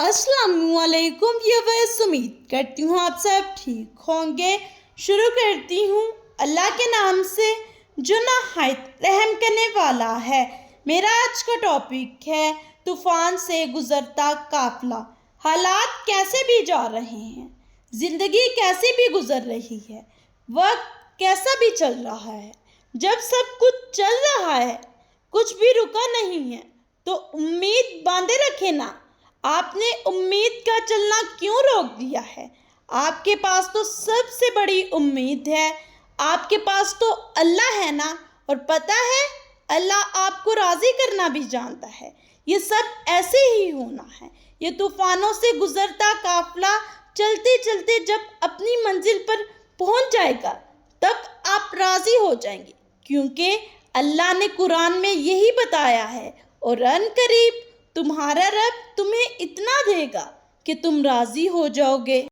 السلام علیکم ویورز، امید کرتی ہوں آپ سب ٹھیک ہوں گے۔ شروع کرتی ہوں اللہ کے نام سے جو نہایت رحم کرنے والا ہے۔ میرا آج کا ٹاپک ہے طوفان سے گزرتا قافلہ۔ حالات کیسے بھی جا رہے ہیں، زندگی کیسے بھی گزر رہی ہے، وقت کیسا بھی چل رہا ہے، جب سب کچھ چل رہا ہے، کچھ بھی رکا نہیں ہے، تو امید باندھے رکھے نا۔ آپ نے امید کا چلنا کیوں روک دیا ہے؟ آپ کے پاس تو سب سے بڑی امید ہے، آپ کے پاس تو اللہ ہے نا، اور پتہ ہے اللہ آپ کو راضی کرنا بھی جانتا ہے۔ یہ سب ایسے ہی ہونا ہے۔ یہ طوفانوں سے گزرتا قافلہ چلتے چلتے جب اپنی منزل پر پہنچ جائے گا تب آپ راضی ہو جائیں گے، کیونکہ اللہ نے قرآن میں یہی بتایا ہے، اور ان قریب تمہارا رب تمہیں اتنا دے گا کہ تم راضی ہو جاؤ گے۔